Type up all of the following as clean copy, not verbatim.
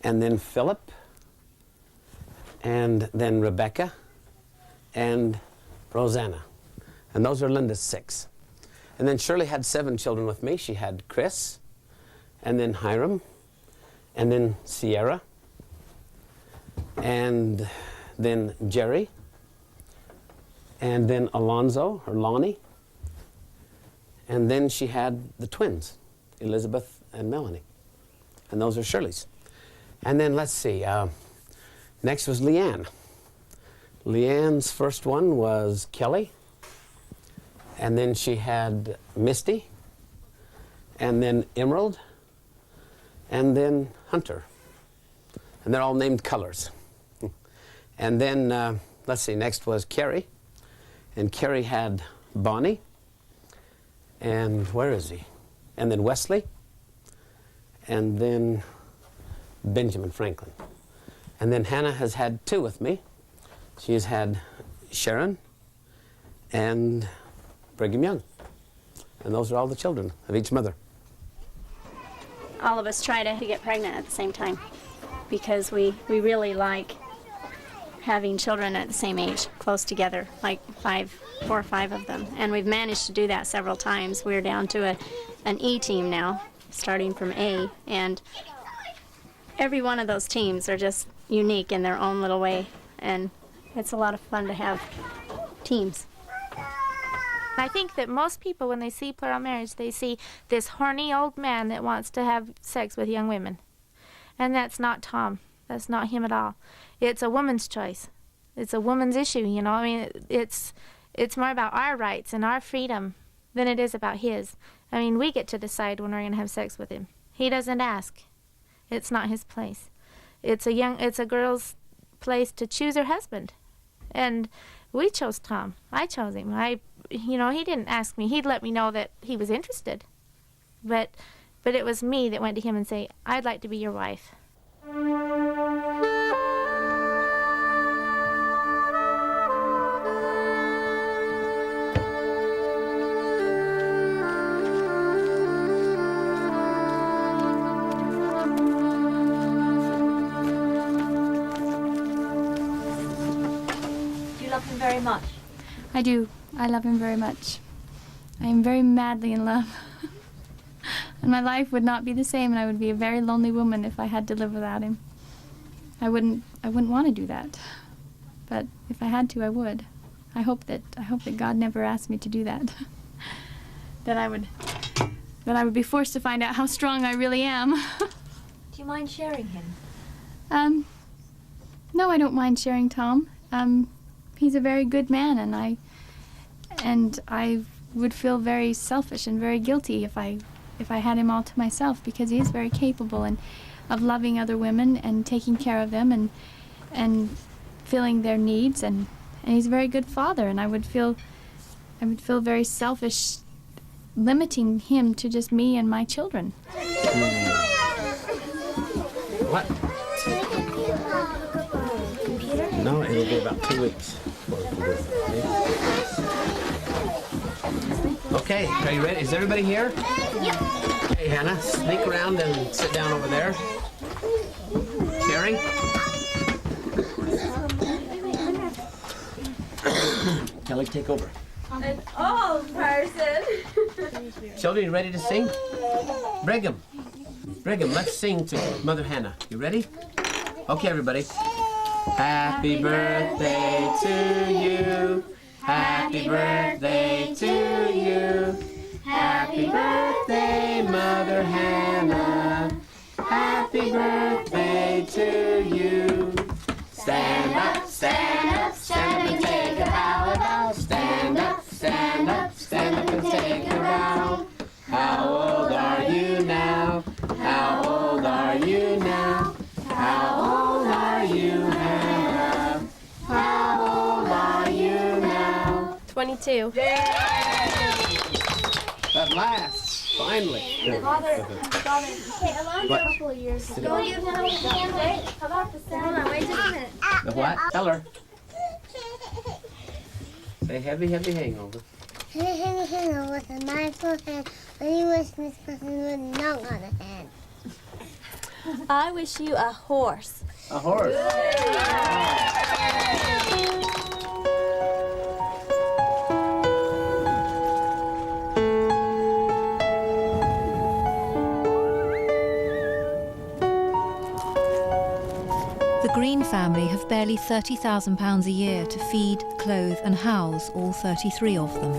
and then Philip, and then Rebecca, and Rosanna. And those are Linda's 6. And then Shirley had 7 children with me. She had Chris, and then Hiram, and then Sierra, and then Jerry, and then Alonzo, or Lonnie, and then she had the twins, Elizabeth and Melanie. And those are Shirley's. And then let's see, next was Leanne. Leanne's first one was Kelly, and then she had Misty, and then Emerald, and then Hunter. And they're all named colors. And then, let's see, next was Carrie. And Carrie had Bonnie. And where is he? And then Wesley. And then Benjamin Franklin. And then Hannah has had 2 with me. She's had Sharon and Brigham Young. And those are all the children of each mother. All of us try to get pregnant at the same time because we really like having children at the same age, close together, like 4 or 5 of them. And we've managed to do that several times. We're down to an E team now, starting from A, and every one of those teams are just unique in their own little way, and it's a lot of fun to have teams. I think that most people, when they see plural marriage, they see this horny old man that wants to have sex with young women. And that's not Tom. That's not him at all. It's a woman's choice. It's a woman's issue, you know. I mean, it's more about our rights and our freedom than it is about his. I mean, we get to decide when we're going to have sex with him. He doesn't ask. It's not his place. It's a girl's place to choose her husband. And we chose Tom. I chose him. He didn't ask me. He'd let me know that he was interested. But it was me that went to him and say, I'd like to be your wife. Do you love him very much? I do. I love him very much. I am very madly in love. And my life would not be the same, and I would be a very lonely woman if I had to live without him. I wouldn't want to do that. But if I had to, I would. I hope that God never asked me to do that. that I would be forced to find out how strong I really am. Do you mind sharing him? No, I don't mind sharing Tom. He's a very good man, and I would feel very selfish and very guilty if I had him all to myself, because he is very capable of loving other women and taking care of them and filling their needs, and he's a very good father, and I would feel very selfish limiting him to just me and my children. What? No, it'll be about 2 weeks. Okay, are you ready? Is everybody here? Yep. Hey, Hannah, sneak around and sit down over there. Carrie? Kelly, take over. An old person. Children, you ready to sing? Brigham, let's sing to Mother Hannah. You ready? Okay, everybody. Happy birthday to you. Happy birthday to you. Happy birthday, Mother Hannah. Happy birthday to you. Stand up, stand up, stand up and take a bow. Stand up, stand up, stand up and take a bow. How old are you now? How old are you now? How old are you, Hannah? How old are you now? 22. At last, finally. Father, hey, Alonzo, a couple of years ago. Don't you know how about the sound? Hold on, wait just a minute. The what? Tell her. Say heavy, heavy hangover. Heavy hangover with a mindful hand when you wish Miss Person would knock on the hand. I wish you a horse. A horse. The Green family have barely £30,000 a year to feed, clothe and house all 33 of them.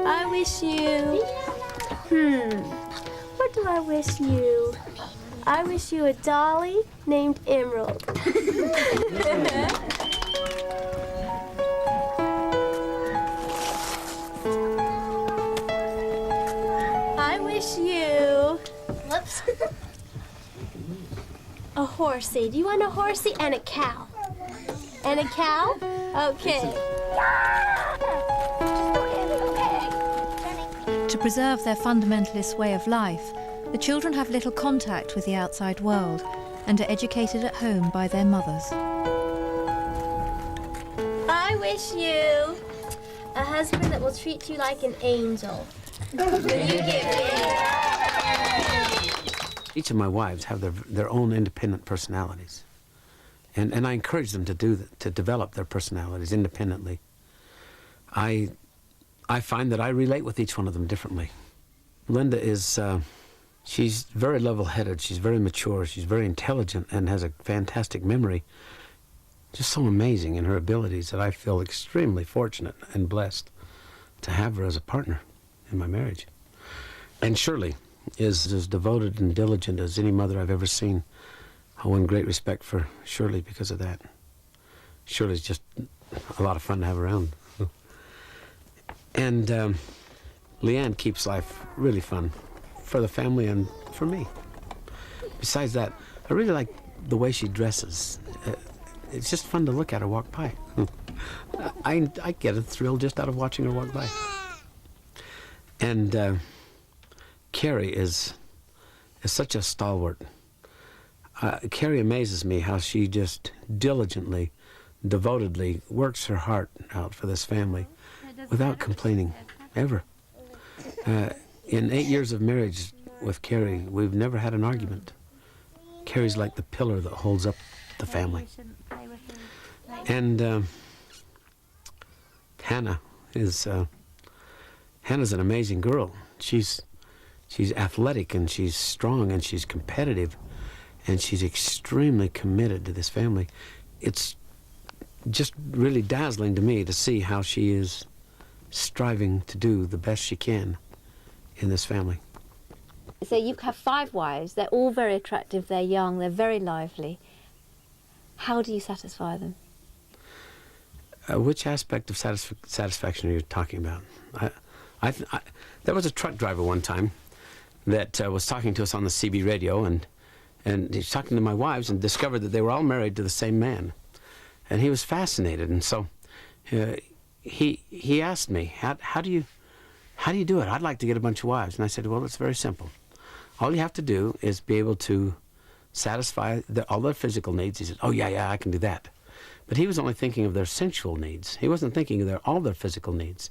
I wish you... What do I wish you? I wish you a dolly named Emerald. I wish you... Whoops. A horsey. Do you want a horsey and a cow? And a cow? Okay. To preserve their fundamentalist way of life, the children have little contact with the outside world and are educated at home by their mothers. I wish you a husband that will treat you like an angel. Will you give me? Each of my wives have their own independent personalities. And I encourage them to to develop their personalities independently. I find that I relate with each one of them differently. Linda is, she's very level-headed, she's very mature, she's very intelligent and has a fantastic memory. Just so amazing in her abilities that I feel extremely fortunate and blessed to have her as a partner in my marriage. And Shirley is as devoted and diligent as any mother I've ever seen. I won great respect for Shirley because of that. Shirley's just a lot of fun to have around. And Leanne keeps life really fun for the family and for me. Besides that, I really like the way she dresses. It's just fun to look at her walk by. I get a thrill just out of watching her walk by. And Carrie is such a stalwart. Carrie amazes me how she just diligently, devotedly works her heart out for this family without complaining, ever. In 8 years of marriage with Carrie, we've never had an argument. Carrie's like the pillar that holds up the family. And Hannah is Hannah's an amazing girl. She's athletic and she's strong and she's competitive and she's extremely committed to this family. It's just really dazzling to me to see how she is striving to do the best she can in this family. So you have 5 wives, they're all very attractive, they're young, they're very lively. How do you satisfy them? Which aspect of satisfaction are you talking about? There was a truck driver one time that was talking to us on the CB radio, and he's talking to my wives and discovered that they were all married to the same man. And he was fascinated, and so he asked me, how do you do it? I'd like to get a bunch of wives. And I said, well, it's very simple. All you have to do is be able to satisfy all their physical needs. He said, oh, yeah, I can do that. But he was only thinking of their sensual needs. He wasn't thinking of all their physical needs.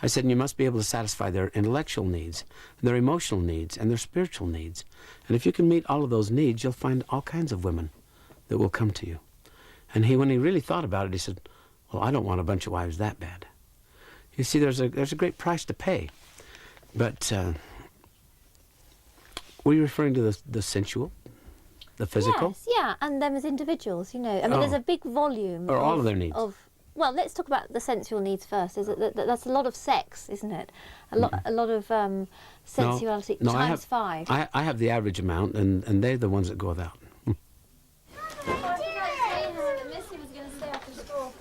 I said, and you must be able to satisfy their intellectual needs, their emotional needs, and their spiritual needs. And if you can meet all of those needs, you'll find all kinds of women that will come to you. And when he really thought about it, he said, well, I don't want a bunch of wives that bad. You see, there's a great price to pay. But were you referring to the sensual, the physical? Yes, yeah, and them as individuals, you know. I mean, there's a big volume. Or all of their needs. Well, let's talk about the sensual needs first. That's a lot of sex, isn't it? A lot of sensuality no, times 5. I have the average amount, and they're the ones that go without. Missy was going to stay after school.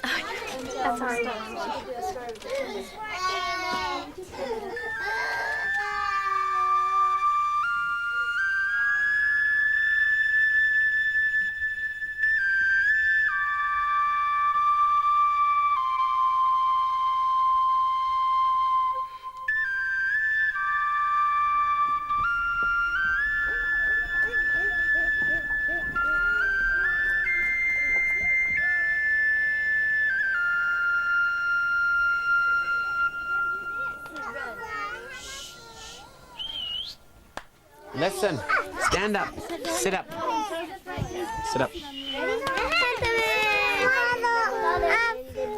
That's all right. Listen. Stand up. Sit up. Sit up.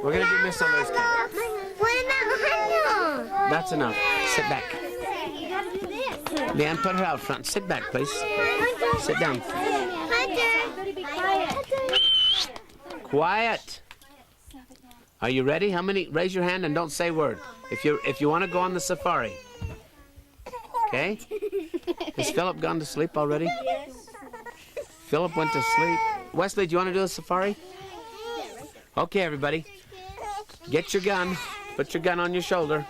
We're going to do Miss Alert. That's enough. Sit back. Leanne, put her out front. Sit back, please. Sit down. Quiet. Are you ready? How many? Raise your hand and don't say a word. If you want to go on the safari. Okay? Has Philip gone to sleep already? Yes. Philip went to sleep. Wesley, do you want to do a safari? Okay, everybody. Get your gun. Put your gun on your shoulder.